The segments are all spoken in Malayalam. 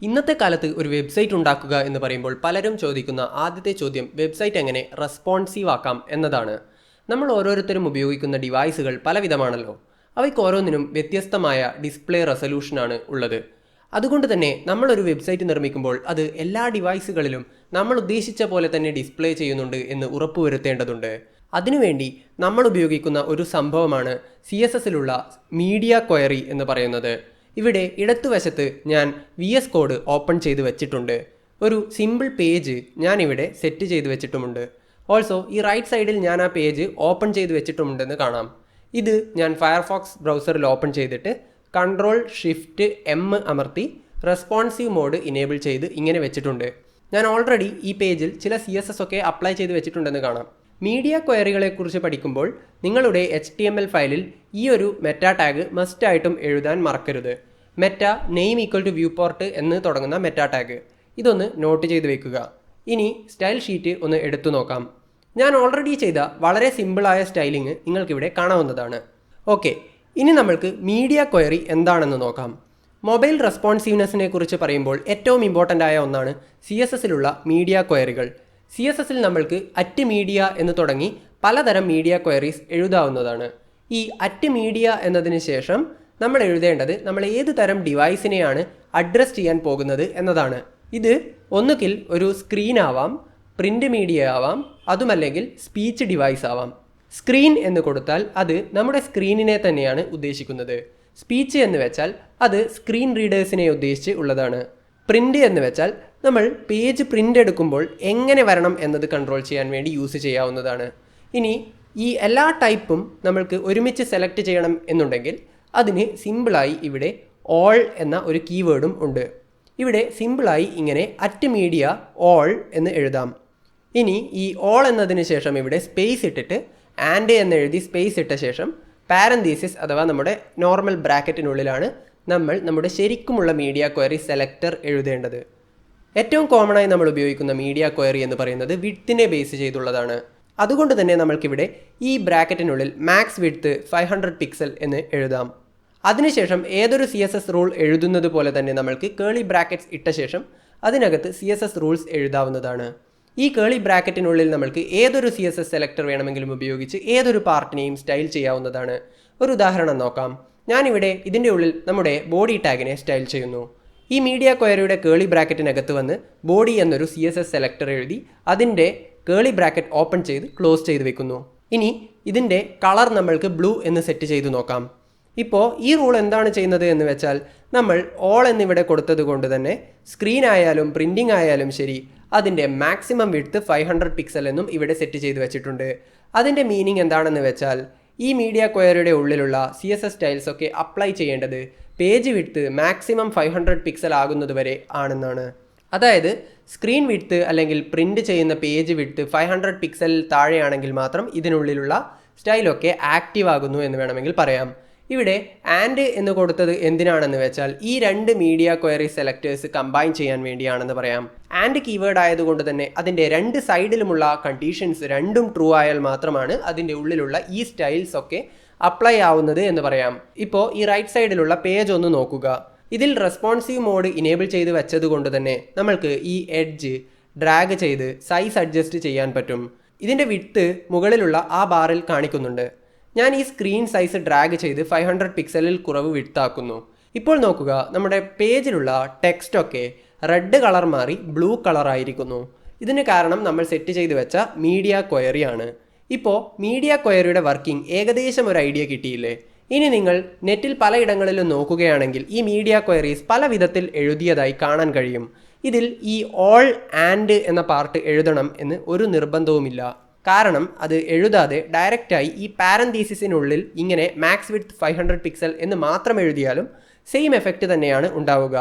ഇന്നത്തെ കാലത്ത് ഒരു വെബ്സൈറ്റ് ഉണ്ടാക്കുക എന്ന് പറയുമ്പോൾ പലരും ചോദിക്കുന്ന ആദ്യത്തെ ചോദ്യം വെബ്സൈറ്റ് എങ്ങനെ റെസ്പോൺസീവ് ആക്കാം എന്നതാണ്. നമ്മൾ ഓരോരുത്തരും ഉപയോഗിക്കുന്ന ഡിവൈസുകൾ പലവിധമാണല്ലോ. അവയ്ക്ക് ഓരോന്നിനും വ്യത്യസ്തമായ ഡിസ്പ്ലേ റെസൊല്യൂഷനാണ് ഉള്ളത്. അതുകൊണ്ട് തന്നെ നമ്മളൊരു വെബ്സൈറ്റ് നിർമ്മിക്കുമ്പോൾ അത് എല്ലാ ഡിവൈസുകളിലും നമ്മൾ ഉദ്ദേശിച്ച പോലെ തന്നെ ഡിസ്പ്ലേ ചെയ്യുന്നുണ്ട് എന്ന് ഉറപ്പുവരുത്തേണ്ടതുണ്ട്. അതിനുവേണ്ടി നമ്മൾ ഉപയോഗിക്കുന്ന ഒരു സംഭവമാണ് CSSലുള്ള മീഡിയ ക്വയറി എന്ന് പറയുന്നത്. ഇവിടെ ഇടത്തുവശത്ത് ഞാൻ VS കോഡ് ഓപ്പൺ ചെയ്ത് വെച്ചിട്ടുണ്ട്. ഒരു സിമ്പിൾ പേജ് ഞാനിവിടെ സെറ്റ് ചെയ്ത് വെച്ചിട്ടുമുണ്ട്. ഓൾസോ ഈ റൈറ്റ് സൈഡിൽ ഞാൻ ആ പേജ് ഓപ്പൺ ചെയ്ത് വെച്ചിട്ടുമുണ്ടെന്ന് കാണാം. ഇത് ഞാൻ ഫയർഫോക്സ് ബ്രൗസറിൽ ഓപ്പൺ ചെയ്തിട്ട് Ctrl+Shift+M അമർത്തി റെസ്പോൺസീവ് മോഡ് ഇനേബിൾ ചെയ്ത് ഇങ്ങനെ വെച്ചിട്ടുണ്ട്. ഞാൻ ഓൾറെഡി ഈ പേജിൽ ചില CSS ഒക്കെ അപ്ലൈ ചെയ്ത് വെച്ചിട്ടുണ്ടെന്ന് കാണാം. മീഡിയ ക്വയറികളെക്കുറിച്ച് പഠിക്കുമ്പോൾ നിങ്ങളുടെ HTML ഫയലിൽ ഈ ഒരു മെറ്റാ ടാഗ് മസ്റ്റായിട്ടും എഴുതാൻ മറക്കരുത്. മെറ്റ നെയിം ഈക്വൽ ടു വ്യൂപോർട്ട് എന്ന് തുടങ്ങുന്ന മെറ്റാ ടാഗ് ഇതൊന്ന് നോട്ട് ചെയ്ത് വെക്കുക. ഇനി സ്റ്റൈൽ ഷീറ്റ് ഒന്ന് എടുത്തു നോക്കാം. ഞാൻ ഓൾറെഡി ചെയ്ത വളരെ സിമ്പിളായ സ്റ്റൈലിംഗ് നിങ്ങൾക്കിവിടെ കാണാവുന്നതാണ്. ഓക്കെ, ഇനി നമ്മൾക്ക് മീഡിയ ക്വയറി എന്താണെന്ന് നോക്കാം. മൊബൈൽ റെസ്പോൺസീവ്നെസ്സിനെ കുറിച്ച് പറയുമ്പോൾ ഏറ്റവും ഇമ്പോർട്ടൻ്റ് ആയ ഒന്നാണ് CSSലുള്ള മീഡിയ ക്വയറികൾ. CSSൽ നമ്മൾക്ക് @media എന്ന് തുടങ്ങി പലതരം മീഡിയ ക്വയറീസ് എഴുതാവുന്നതാണ്. ഈ @media എന്നതിന് ശേഷം നമ്മൾ എഴുതേണ്ടത് നമ്മൾ ഏത് തരം ഡിവൈസിനെയാണ് അഡ്രസ് ചെയ്യാൻ പോകുന്നത് എന്നതാണ്. ഇത് ഒന്നുകിൽ ഒരു സ്ക്രീൻ ആവാം, പ്രിൻ്റ് മീഡിയ ആവാം, അതുമല്ലെങ്കിൽ സ്പീച്ച് ഡിവൈസ് ആവാം. സ്ക്രീൻ എന്ന് കൊടുത്താൽ അത് നമ്മുടെ സ്ക്രീനിനെ തന്നെയാണ് ഉദ്ദേശിക്കുന്നത്. സ്പീച്ച് എന്ന് വെച്ചാൽ അത് സ്ക്രീൻ റീഡേഴ്സിനെ ഉദ്ദേശിച്ച് ഉള്ളതാണ്. പ്രിൻ്റ് എന്ന് വെച്ചാൽ നമ്മൾ പേജ് പ്രിൻ്റ് എടുക്കുമ്പോൾ എങ്ങനെ വരണം എന്നത് കൺട്രോൾ ചെയ്യാൻ വേണ്ടി യൂസ് ചെയ്യാവുന്നതാണ്. ഇനി ഈ എല്ലാ ടൈപ്പും നമ്മൾക്ക് ഒരുമിച്ച് സെലക്ട് ചെയ്യണം എന്നുണ്ടെങ്കിൽ അതിന് സിമ്പിളായി ഇവിടെ ഓൾ എന്ന ഒരു കീവേഡും ഉണ്ട്. ഇവിടെ സിമ്പിളായി ഇങ്ങനെ @media all എന്ന് എഴുതാം. ഇനി ഈ ഓൾ എന്നതിന് ശേഷം ഇവിടെ സ്പേസ് ഇട്ടിട്ട് ആൻഡ് എന്നെഴുതി സ്പേസ് ഇട്ട ശേഷം പാരന്തീസിസ് അഥവാ നമ്മുടെ നോർമൽ ബ്രാക്കറ്റിനുള്ളിലാണ് നമ്മൾ നമ്മുടെ ശരിക്കുമുള്ള മീഡിയ ക്വയറി സെലക്ടർ എഴുതേണ്ടത്. ഏറ്റവും കോമണായി നമ്മൾ ഉപയോഗിക്കുന്ന മീഡിയ ക്വയറി എന്ന് പറയുന്നത് വിഡ്ത്തിനെ ബേസ് ചെയ്തുള്ളതാണ്. അതുകൊണ്ട് തന്നെ നമ്മൾക്കിവിടെ ഈ ബ്രാക്കറ്റിനുള്ളിൽ മാക്സ് വിഡ്ത്ത് 500 പിക്സൽ എന്ന് എഴുതാം. അതിനുശേഷം ഏതൊരു CSS റൂൾ എഴുതുന്നത് പോലെ തന്നെ നമ്മൾക്ക് കേളി ബ്രാക്കറ്റ്സ് ഇട്ട ശേഷം അതിനകത്ത് CSS റൂൾസ് എഴുതാവുന്നതാണ്. ഈ കേളി ബ്രാക്കറ്റിനുള്ളിൽ നമ്മൾക്ക് ഏതൊരു CSS സെലക്ടർ വേണമെങ്കിലും ഉപയോഗിച്ച് ഏതൊരു പാർട്ടിനെയും സ്റ്റൈൽ ചെയ്യാവുന്നതാണ്. ഒരു ഉദാഹരണം നോക്കാം. ഞാനിവിടെ ഇതിൻ്റെ ഉള്ളിൽ നമ്മുടെ ബോഡി ടാഗിനെ സ്റ്റൈൽ ചെയ്യുന്നു. ഈ മീഡിയ ക്വയറിയുടെ കേളി ബ്രാക്കറ്റിനകത്ത് വന്ന് ബോഡി എന്നൊരു CSS സെലക്ടർ എഴുതി അതിൻ്റെ കേളി ബ്രാക്കറ്റ് ഓപ്പൺ ചെയ്ത് ക്ലോസ് ചെയ്ത് വെക്കുന്നു. ഇനി ഇതിൻ്റെ കളർ നമ്മൾക്ക് ബ്ലൂ എന്ന് സെറ്റ് ചെയ്ത് നോക്കാം. ഇപ്പോൾ ഈ റൂൾ എന്താണ് ചെയ്യുന്നത് എന്ന് വെച്ചാൽ നമ്മൾ ഓൾ എന്നിവിടെ കൊടുത്തത് കൊണ്ട് തന്നെ സ്ക്രീൻ ആയാലും പ്രിൻറ്റിംഗ് ആയാലും ശരി അതിൻ്റെ മാക്സിമം വിഡ്ത്ത് 500 പിക്സൽ എന്നും ഇവിടെ സെറ്റ് ചെയ്ത് വെച്ചിട്ടുണ്ട്. അതിൻ്റെ മീനിങ് എന്താണെന്ന് വെച്ചാൽ ഈ മീഡിയ ക്വയറിയുടെ ഉള്ളിലുള്ള CSS സ്റ്റൈൽസ് ഒക്കെ അപ്ലൈ ചെയ്യേണ്ടത് പേജ് വിഡ്ത്ത് മാക്സിമം 500 പിക്സൽ ആകുന്നത് വരെ ആണെന്നാണ്. അതായത് സ്ക്രീൻ വിഡ്ത്ത് അല്ലെങ്കിൽ പ്രിൻ്റ് ചെയ്യുന്ന പേജ് വിഡ്ത്ത് 500 പിക്സലിൽ താഴെയാണെങ്കിൽ മാത്രം ഇതിനുള്ളിലുള്ള സ്റ്റൈലൊക്കെ ആക്റ്റീവ് ആകുന്നു എന്ന് വേണമെങ്കിൽ പറയാം. ഇവിടെ ആൻഡ് എന്ന് കൊടുത്തത് എന്തിനാണെന്ന് വെച്ചാൽ ഈ രണ്ട് മീഡിയ ക്വയറി സെലക്ടേഴ്സ് കമ്പൈൻ ചെയ്യാൻ വേണ്ടിയാണെന്ന് പറയാം. ആൻഡ് കീവേഡ് ആയതുകൊണ്ട് തന്നെ അതിൻ്റെ രണ്ട് സൈഡിലുമുള്ള കണ്ടീഷൻസ് രണ്ടും ട്രൂ ആയാൽ മാത്രമാണ് അതിൻ്റെ ഉള്ളിലുള്ള ഈ സ്റ്റൈൽസ് ഒക്കെ അപ്ലൈ ആവുന്നത് എന്ന് പറയാം. ഇപ്പോൾ ഈ റൈറ്റ് സൈഡിലുള്ള പേജ് ഒന്ന് നോക്കുക. ഇതിൽ റെസ്പോൺസീവ് മോഡ് ഇനേബിൾ ചെയ്ത് വെച്ചത് കൊണ്ട് തന്നെ നമ്മൾക്ക് ഈ എഡ്ജ് ഡ്രാഗ് ചെയ്ത് സൈസ് അഡ്ജസ്റ്റ് ചെയ്യാൻ പറ്റും. ഇതിൻ്റെ വിഡ്ത്ത് മുകളിലുള്ള ആ ബാറിൽ കാണിക്കുന്നുണ്ട്. ഞാൻ ഈ സ്ക്രീൻ സൈസ് ഡ്രാഗ് ചെയ്ത് 500 പിക്സലിൽ കുറവ് വിഡ്ത്താക്കുന്നു. ഇപ്പോൾ നോക്കുക, നമ്മുടെ പേജിലുള്ള ടെക്സ്റ്റൊക്കെ റെഡ് കളർ മാറി ബ്ലൂ കളർ ആയിരിക്കുന്നു. ഇതിന് കാരണം നമ്മൾ സെറ്റ് ചെയ്ത് വെച്ച മീഡിയ ക്വയറിയാണ്. ഇപ്പോൾ മീഡിയ ക്വയറിയുടെ വർക്കിംഗ് ഏകദേശം ഒരു ഐഡിയ കിട്ടിയില്ലേ? ഇനി നിങ്ങൾ നെറ്റിൽ പലയിടങ്ങളിലും നോക്കുകയാണെങ്കിൽ ഈ മീഡിയ ക്വയറീസ് പല വിധത്തിൽ എഴുതിയതായി കാണാൻ കഴിയും. ഇതിൽ ഈ ഓൾ ആൻഡ് എന്ന പാർട്ട് എഴുതണം എന്ന് ഒരു നിർബന്ധവുമില്ല. കാരണം അത് എഴുതാതെ ഡയറക്റ്റായി ഈ പാരന്തീസിസിനുള്ളിൽ ഇങ്ങനെ മാക്സ് വിഡ്ത്ത് 500 പിക്സൽ എന്ന് മാത്രം എഴുതിയാലും സെയിം എഫക്റ്റ് തന്നെയാണ് ഉണ്ടാവുക.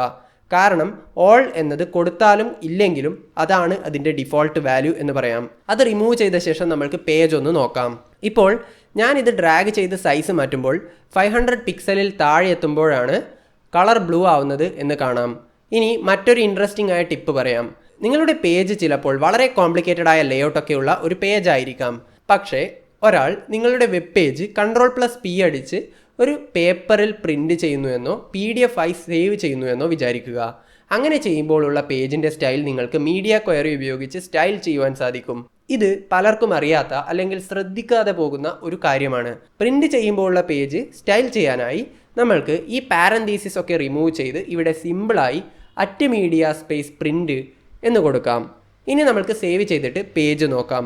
കാരണം ഓൾ എന്നത് കൊടുത്താലും ഇല്ലെങ്കിലും അതാണ് അതിൻ്റെ ഡിഫോൾട്ട് വാല്യൂ എന്ന് പറയാം. അത് റിമൂവ് ചെയ്ത ശേഷം നമ്മൾക്ക് പേജ് ഒന്ന് നോക്കാം. ഇപ്പോൾ ഞാനിത് ഡ്രാഗ് ചെയ്ത് സൈസ് മാറ്റുമ്പോൾ 500 പിക്സലിൽ താഴെ എത്തുമ്പോഴാണ് കളർ ബ്ലൂ ആവുന്നത് എന്ന് കാണാം. ഇനി മറ്റൊരു ഇൻട്രസ്റ്റിംഗ് ആയ ടിപ്പ് പറയാം. നിങ്ങളുടെ പേജ് ചിലപ്പോൾ വളരെ കോംപ്ലിക്കേറ്റഡ് ആയ ലേഔട്ടൊക്കെയുള്ള ഒരു പേജ് ആയിരിക്കാം. പക്ഷേ ഒരാൾ നിങ്ങളുടെ വെബ് പേജ് Ctrl+P അടിച്ച് ഒരു പേപ്പറിൽ പ്രിൻ്റ് ചെയ്യുന്നു എന്നോ PDF ആയി സേവ് ചെയ്യുന്നു എന്നോ വിചാരിക്കുക. അങ്ങനെ ചെയ്യുമ്പോഴുള്ള പേജിൻ്റെ സ്റ്റൈൽ നിങ്ങൾക്ക് മീഡിയ ക്വയറി ഉപയോഗിച്ച് സ്റ്റൈൽ ചെയ്യുവാൻ സാധിക്കും. ഇത് പലർക്കും അറിയാത്ത അല്ലെങ്കിൽ ശ്രദ്ധിക്കാതെ പോകുന്ന ഒരു കാര്യമാണ്. പ്രിന്റ് ചെയ്യുമ്പോഴുള്ള പേജ് സ്റ്റൈൽ ചെയ്യാനായി നമ്മൾക്ക് ഈ പാരന്തീസിസ് ഒക്കെ റിമൂവ് ചെയ്ത് ഇവിടെ സിമ്പിളായി @media സ്പേസ് പ്രിന്റ് എന്ന് കൊടുക്കാം. ഇനി നമ്മൾക്ക് സേവ് ചെയ്തിട്ട് പേജ് നോക്കാം.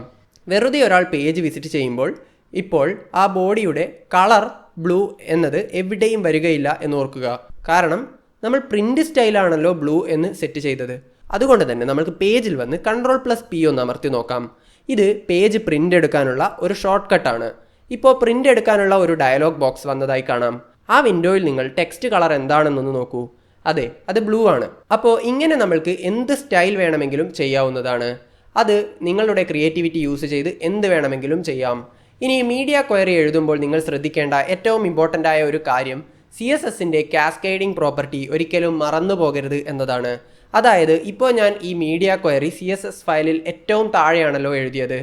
വെറുതെ ഒരാൾ പേജ് വിസിറ്റ് ചെയ്യുമ്പോൾ ഇപ്പോൾ ആ ബോഡിയുടെ കളർ ബ്ലൂ എന്നത് എവിടെയും വരികയില്ല എന്ന് ഓർക്കുക. കാരണം നമ്മൾ പ്രിന്റ് സ്റ്റൈലാണല്ലോ ബ്ലൂ എന്ന് സെറ്റ് ചെയ്തത്. അതുകൊണ്ട് തന്നെ നമുക്ക് പേജിൽ വന്ന് Ctrl+P ഒന്ന് അമർത്തി നോക്കാം. ഇത് പേജ് പ്രിന്റ് എടുക്കാനുള്ള ഒരു ഷോർട്ട് കട്ടാണ്. ഇപ്പോൾ പ്രിന്റ് എടുക്കാനുള്ള ഒരു ഡയലോഗ് ബോക്സ് വന്നതായി കാണാം. ആ വിൻഡോയിൽ നിങ്ങൾ ടെക്സ്റ്റ് കളർ എന്താണെന്നൊന്ന് നോക്കൂ. അതെ, അത് ബ്ലൂ ആണ്. അപ്പോൾ ഇങ്ങനെ നമ്മൾക്ക് എന്ത് സ്റ്റൈൽ വേണമെങ്കിലും ചെയ്യാവുന്നതാണ്. അത് നിങ്ങളുടെ ക്രിയേറ്റിവിറ്റി യൂസ് ചെയ്ത് എന്ത് വേണമെങ്കിലും ചെയ്യാം. ഇനി മീഡിയ ക്വയറി എഴുതുമ്പോൾ നിങ്ങൾ ശ്രദ്ധിക്കേണ്ട ഏറ്റവും ഇമ്പോർട്ടൻ്റ് ആയ ഒരു കാര്യം CSSൻ്റെ കാസ്കേഡിംഗ് പ്രോപ്പർട്ടി ഒരിക്കലും മറന്നു പോകരുത് എന്നതാണ്. അതായത് ഇപ്പോൾ ഞാൻ ഈ മീഡിയ ക്വയറി CSS ഫയലിൽ ഏറ്റവും താഴെയാണല്ലോ എഴുതിയത്.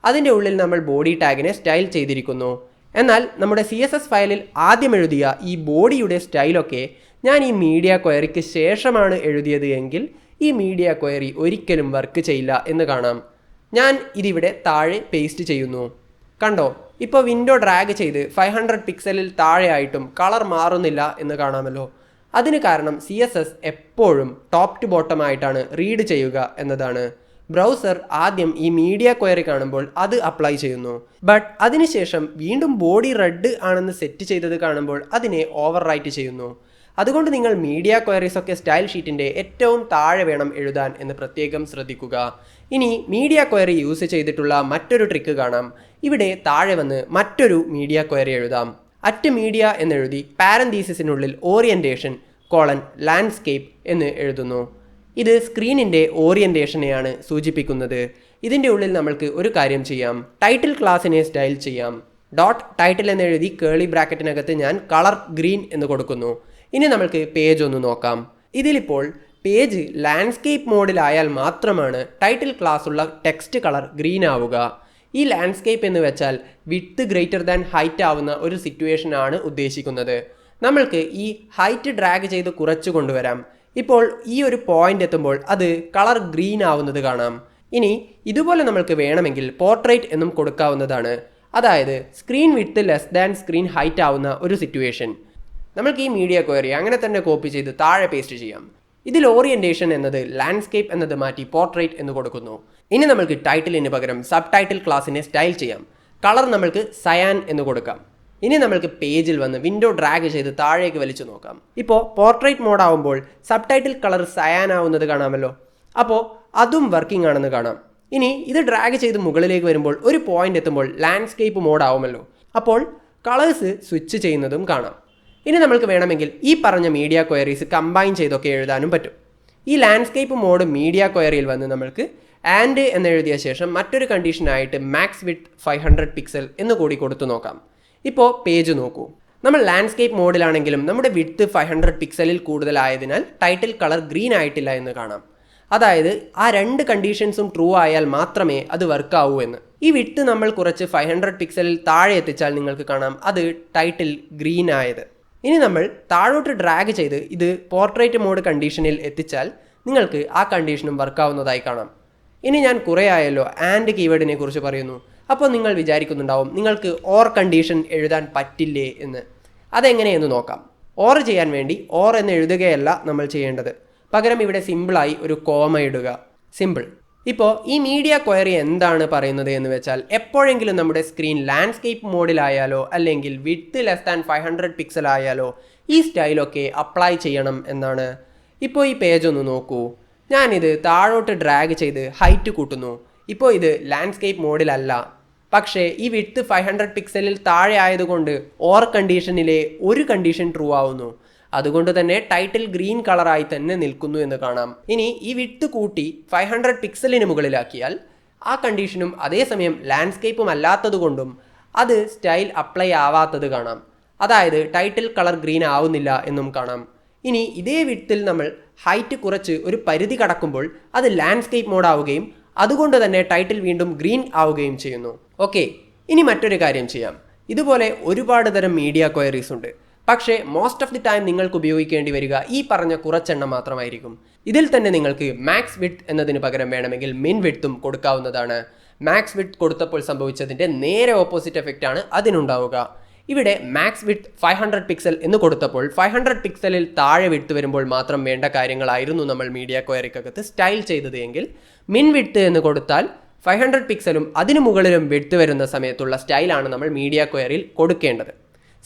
അതിൻ്റെ ഉള്ളിൽ നമ്മൾ ബോഡി ടാഗിനെ സ്റ്റൈൽ ചെയ്തിരിക്കുന്നു. എന്നാൽ നമ്മുടെ CSS ഫയലിൽ ആദ്യം എഴുതിയ ഈ ബോഡിയുടെ സ്റ്റൈലൊക്കെ ഞാൻ ഈ മീഡിയ ക്വയറിക്ക് ശേഷമാണ് എഴുതിയത് എങ്കിൽ ഈ മീഡിയ ക്വയറി ഒരിക്കലും വർക്ക് ചെയ്യില്ല എന്ന് കാണാം. ഞാൻ ഇതിവിടെ താഴെ പേസ്റ്റ് ചെയ്യുന്നു. കണ്ടോ, ഇപ്പോൾ വിൻഡോ ഡ്രാഗ് ചെയ്ത് 500 പിക്സലിൽ താഴെയായിട്ടും കളർ മാറുന്നില്ല എന്ന് കാണാമല്ലോ. അതിന് കാരണം CSS എപ്പോഴും ടോപ്പ് ടു ബോട്ടം ആയിട്ടാണ് റീഡ് ചെയ്യുക എന്നതാണ്. ബ്രൗസർ ആദ്യം ഈ മീഡിയ ക്വയറി കാണുമ്പോൾ അത് അപ്ലൈ ചെയ്യുന്നു. ബട്ട് അതിനുശേഷം വീണ്ടും ബോഡി റെഡ് ആണെന്ന് സെറ്റ് ചെയ്തത് കാണുമ്പോൾ അതിനെ ഓവർ റൈറ്റ് ചെയ്യുന്നു. അതുകൊണ്ട് നിങ്ങൾ മീഡിയ ക്വയറീസ് ഒക്കെ സ്റ്റൈൽ ഷീറ്റിൻ്റെ ഏറ്റവും താഴെ വേണം എഴുതാൻ എന്ന് പ്രത്യേകം ശ്രദ്ധിക്കുക. ഇനി മീഡിയ ക്വയറി യൂസ് ചെയ്തിട്ടുള്ള മറ്റൊരു ട്രിക്ക് കാണാം. ഇവിടെ താഴെ വന്ന് മറ്റൊരു മീഡിയ ക്വയറി എഴുതാം. @media എന്നെഴുതി പാരന്തീസിസിനുള്ളിൽ ഓറിയൻറ്റേഷൻ : ലാൻഡ്സ്കേപ്പ് എന്ന് എഴുതുന്നു. ഇത് സ്ക്രീനിൻ്റെ ഓറിയൻറ്റേഷനെയാണ് സൂചിപ്പിക്കുന്നത്. ഇതിൻ്റെ ഉള്ളിൽ നമ്മൾക്ക് ഒരു കാര്യം ചെയ്യാം. ടൈറ്റിൽ ക്ലാസ്സിനെ സ്റ്റൈൽ ചെയ്യാം. .title എന്നെഴുതി കേളി ബ്രാക്കറ്റിനകത്ത് ഞാൻ കളർ ഗ്രീൻ എന്ന് കൊടുക്കുന്നു. ഇനി നമ്മൾക്ക് പേജ് ഒന്ന് നോക്കാം. ഇതിലിപ്പോൾ പേജ് ലാൻഡ്സ്കേപ്പ് മോഡിലായാൽ മാത്രമാണ് ടൈറ്റിൽ ക്ലാസ് ഉള്ള ടെക്സ്റ്റ് കളർ ഗ്രീൻ ആവുക. ഈ ലാൻഡ്സ്കേപ്പ് എന്ന് വെച്ചാൽ വിഡ്ത്ത് ഗ്രേറ്റർ ദാൻ ഹൈറ്റ് ആവുന്ന ഒരു സിറ്റുവേഷൻ ആണ് ഉദ്ദേശിക്കുന്നത്. നമ്മൾക്ക് ഈ ഹൈറ്റ് ഡ്രാഗ് ചെയ്ത് കുറച്ചു കൊണ്ടുവരാം. ഇപ്പോൾ ഈ ഒരു പോയിന്റ് എത്തുമ്പോൾ അത് കളർ ഗ്രീൻ ആവുന്നത് കാണാം. ഇനി ഇതുപോലെ നമ്മൾക്ക് വേണമെങ്കിൽ പോർട്രേറ്റ് എന്നും കൊടുക്കാവുന്നതാണ്. അതായത് screen width less than screen height ആവുന്ന ഒരു സിറ്റുവേഷൻ. നമ്മൾക്ക് ഈ മീഡിയ ക്വയറി അങ്ങനെ തന്നെ കോപ്പി ചെയ്ത് താഴെ പേസ്റ്റ് ചെയ്യാം. ഇതിൽ ഓറിയൻറ്റേഷൻ എന്നത് ലാൻഡ്സ്കേപ്പ് എന്നത് മാറ്റി പോർട്രേറ്റ് എന്ന് കൊടുക്കുന്നു. ഇനി നമ്മൾക്ക് ടൈറ്റിലിന് പകരം സബ് ടൈറ്റിൽ ക്ലാസ്സിനെ സ്റ്റൈൽ ചെയ്യാം. കളർ നമ്മൾക്ക് സയാൻ എന്ന് കൊടുക്കാം. ഇനി നമ്മൾക്ക് പേജിൽ വന്ന് വിൻഡോ ഡ്രാഗ് ചെയ്ത് താഴേക്ക് വലിച്ചു നോക്കാം. ഇപ്പോൾ പോർട്രേറ്റ് മോഡ് ആവുമ്പോൾ സബ് ടൈറ്റിൽ കളർ സയാൻ ആവുന്നത് കാണാമല്ലോ. അപ്പോൾ അതും വർക്കിംഗ് ആണെന്ന് കാണാം. ഇനി ഇത് ഡ്രാഗ് ചെയ്ത് മുകളിലേക്ക് വരുമ്പോൾ ഒരു പോയിന്റ് എത്തുമ്പോൾ ലാൻഡ്സ്കേപ്പ് മോഡ് ആവുമല്ലോ. അപ്പോൾ കളേഴ്സ് സ്വിച്ച് ചെയ്യുന്നതും കാണാം. ഇനി നമ്മൾക്ക് വേണമെങ്കിൽ ഈ പറഞ്ഞ മീഡിയ ക്വയറീസ് കമ്പൈൻ ചെയ്തൊക്കെ എഴുതാനും പറ്റും. ഈ ലാൻഡ്സ്കേപ്പ് മോഡ് മീഡിയ ക്വയറിയിൽ വന്ന് നമ്മൾക്ക് ആൻഡ് എന്നെഴുതിയ ശേഷം മറ്റൊരു കണ്ടീഷനായിട്ട് മാക്സ് വിഡ്ത്ത് 500 പിക്സൽ എന്ന് കൂടി കൊടുത്തു നോക്കാം. ഇപ്പോൾ പേജ് നോക്കൂ. നമ്മൾ ലാൻഡ്സ്കേപ്പ് മോഡിലാണെങ്കിലും നമ്മുടെ വിഡ്ത്ത് 500 പിക്സലിൽ കൂടുതലായതിനാൽ ടൈറ്റിൽ കളർ ഗ്രീൻ ആയിട്ടില്ല എന്ന് കാണാം. അതായത് ആ രണ്ട് കണ്ടീഷൻസും ട്രൂ ആയാൽ മാത്രമേ അത് വർക്ക് ആവൂ എന്ന്. ഈ വിഡ്ത്ത് നമ്മൾ കുറച്ച് 500 പിക്സലിൽ താഴെ എത്തിച്ചാൽ നിങ്ങൾക്ക് കാണാം അത് ടൈറ്റിൽ ഗ്രീൻ ആയത്. ഇനി നമ്മൾ താഴോട്ട് ഡ്രാഗ് ചെയ്ത് ഇത് പോർട്രേറ്റ് മോഡ് കണ്ടീഷനിൽ എത്തിച്ചാൽ നിങ്ങൾക്ക് ആ കണ്ടീഷനും വർക്കാവുന്നതായി കാണാം. ഇനി ഞാൻ കുറേ ആയല്ലോ ആൻഡ് കീവേഡിനെ കുറിച്ച് പറയുന്നു. അപ്പോൾ നിങ്ങൾ വിചാരിക്കുന്നുണ്ടാവും നിങ്ങൾക്ക് ഓർ കണ്ടീഷൻ എഴുതാൻ പറ്റില്ലേ എന്ന്. അതെങ്ങനെയെന്ന് നോക്കാം. ഓർ ചെയ്യാൻ വേണ്ടി ഓർ എന്ന് എഴുതുകയല്ല നമ്മൾ ചെയ്യേണ്ടത്. പകരം ഇവിടെ സിമ്പിളായി ഒരു കോമ ഇടുക. സിമ്പിൾ. ഇപ്പോൾ ഈ മീഡിയ ക്വയറി എന്താണ് പറയുന്നത് എന്ന് വെച്ചാൽ എപ്പോഴെങ്കിലും നമ്മുടെ സ്ക്രീൻ ലാൻഡ്സ്കേപ്പ് മോഡിലായാലോ അല്ലെങ്കിൽ വിഡ്ത്ത് ലെസ് ദാൻ 500 പിക്സൽ ആയാലോ ഈ സ്റ്റൈലൊക്കെ അപ്ലൈ ചെയ്യണം എന്നാണ്. ഇപ്പോൾ ഈ പേജ് ഒന്ന് നോക്കൂ. ഞാനിത് താഴോട്ട് ഡ്രാഗ് ചെയ്ത് ഹൈറ്റ് കൂട്ടുന്നു. ഇപ്പോൾ ഇത് ലാൻഡ്സ്കേപ്പ് മോഡിലല്ല. പക്ഷേ ഈ വിഡ്ത്ത് 500 പിക്സലിൽ താഴെ ആയതുകൊണ്ട് ഓർ കണ്ടീഷനിലെ ഒരു കണ്ടീഷൻ ട്രൂ ആവുന്നു. അതുകൊണ്ട് തന്നെ ടൈറ്റിൽ ഗ്രീൻ കളറായി തന്നെ നിൽക്കുന്നു എന്ന് കാണാം. ഇനി ഈ വിഡ്ത്ത് കൂട്ടി 500 പിക്സലിന് മുകളിലാക്കിയാൽ ആ കണ്ടീഷനും അതേസമയം ലാൻഡ്സ്കേപ്പും അല്ലാത്തതുകൊണ്ടും അത് സ്റ്റൈൽ അപ്ലൈ ആവാത്തത് കാണാം. അതായത് ടൈറ്റിൽ കളർ ഗ്രീൻ ആവുന്നില്ല എന്നും കാണാം. ഇനി ഇതേ വിഡ്ത്തിൽ നമ്മൾ ഹൈറ്റ് കുറച്ച് ഒരു പരിധി കടക്കുമ്പോൾ അത് ലാൻഡ്സ്കേപ്പ് മോഡ് ആവുകയും അതുകൊണ്ട് തന്നെ ടൈറ്റിൽ വീണ്ടും ഗ്രീൻ ആവുകയും ചെയ്യുന്നു. ഓക്കെ, ഇനി മറ്റൊരു കാര്യം ചെയ്യാം. ഇതുപോലെ ഒരുപാട് തരം മീഡിയ ക്വയറീസ് ഉണ്ട്. പക്ഷേ മോസ്റ്റ് ഓഫ് ദി ടൈം നിങ്ങൾക്ക് ഉപയോഗിക്കേണ്ടി വരിക ഈ പറഞ്ഞ കുറച്ചെണ്ണം മാത്രമായിരിക്കും. ഇതിൽ തന്നെ നിങ്ങൾക്ക് മാക്സ് വിഡ്ത്ത് എന്നതിന് പകരം വേണമെങ്കിൽ മിൻ വിഡ്ത്തും കൊടുക്കാവുന്നതാണ്. മാക്സ് വിഡ്ത്ത് കൊടുത്തപ്പോൾ സംഭവിച്ചതിൻ്റെ നേരെ ഓപ്പോസിറ്റ് എഫക്റ്റ് ആണ് അതിനുണ്ടാവുക. ഇവിടെ മാക്സ് വിഡ്ത്ത് 500 പിക്സൽ എന്ന് കൊടുത്തപ്പോൾ 500 പിക്സലിൽ താഴെ വിഡ്ത്ത് വരുമ്പോൾ മാത്രം വേണ്ട കാര്യങ്ങളായിരുന്നു നമ്മൾ മീഡിയ ക്വയറിക്കകത്ത് സ്റ്റൈൽ ചെയ്തത് എങ്കിൽ മിൻ വിഡ്ത്ത് എന്ന് കൊടുത്താൽ 500 പിക്സലും അതിനു മുകളിലും വിഡ്ത്ത് വരുന്ന സമയത്തുള്ള സ്റ്റൈലാണ് നമ്മൾ മീഡിയ ക്വയറിൽ കൊടുക്കേണ്ടത്.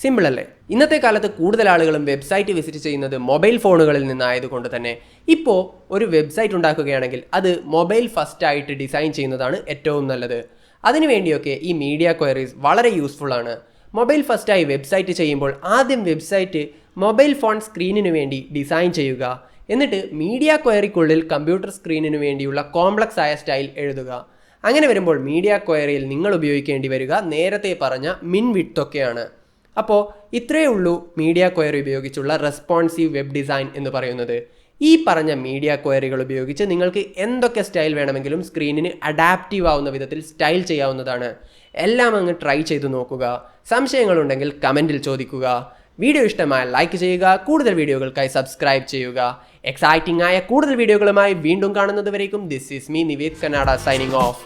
സിമ്പിൾ അല്ലേ? ഇന്നത്തെ കാലത്ത് കൂടുതൽ ആളുകളും വെബ്സൈറ്റ് വിസിറ്റ് ചെയ്യുന്നത് മൊബൈൽ ഫോണുകളിൽ നിന്നായതുകൊണ്ട് തന്നെ ഇപ്പോൾ ഒരു വെബ്സൈറ്റ് ഉണ്ടാക്കുകയാണെങ്കിൽ അത് മൊബൈൽ ഫസ്റ്റ് ആയിട്ട് ഡിസൈൻ ചെയ്യുന്നതാണ് ഏറ്റവും നല്ലത്. അതിനുവേണ്ടിയൊക്കെ ഈ മീഡിയ ക്വയറീസ് വളരെ യൂസ്ഫുൾ ആണ്. മൊബൈൽ ഫസ്റ്റായി വെബ്സൈറ്റ് ചെയ്യുമ്പോൾ ആദ്യം വെബ്സൈറ്റ് മൊബൈൽ ഫോൺ സ്ക്രീനിന് വേണ്ടി ഡിസൈൻ ചെയ്യുക. എന്നിട്ട് മീഡിയ ക്വയറിക്കുള്ളിൽ കമ്പ്യൂട്ടർ സ്ക്രീനിന് വേണ്ടിയുള്ള കോംപ്ലക്സ് ആയ സ്റ്റൈൽ എഴുതുക. അങ്ങനെ വരുമ്പോൾ മീഡിയ ക്വയറിയിൽ നിങ്ങൾ ഉപയോഗിക്കേണ്ടി വരിക നേരത്തെ പറഞ്ഞ മിൻ വിഡ്ത്ത് ഒക്കെയാണ്. അപ്പോൾ ഇത്രയേ ഉള്ളൂ മീഡിയ ക്വയറി ഉപയോഗിച്ചുള്ള റെസ്പോൺസീവ് വെബ് ഡിസൈൻ എന്ന് പറയുന്നത്. ഈ പറഞ്ഞ മീഡിയ ക്വയറികൾ ഉപയോഗിച്ച് നിങ്ങൾക്ക് എന്തൊക്കെ സ്റ്റൈൽ വേണമെങ്കിലും സ്ക്രീനിന് അഡാപ്റ്റീവ് ആവുന്ന വിധത്തിൽ സ്റ്റൈൽ ചെയ്യാവുന്നതാണ്. എല്ലാം അങ്ങ് ട്രൈ ചെയ്തു നോക്കുക. സംശയങ്ങളുണ്ടെങ്കിൽ കമൻറ്റിൽ ചോദിക്കുക. വീഡിയോ ഇഷ്ടമായാൽ ലൈക്ക് ചെയ്യുക. കൂടുതൽ വീഡിയോകൾക്കായി സബ്സ്ക്രൈബ് ചെയ്യുക. എക്സൈറ്റിംഗ് ആയ കൂടുതൽ വീഡിയോകളുമായി വീണ്ടും കാണുന്നത് വരേക്കും this is me Nived Kanada signing of.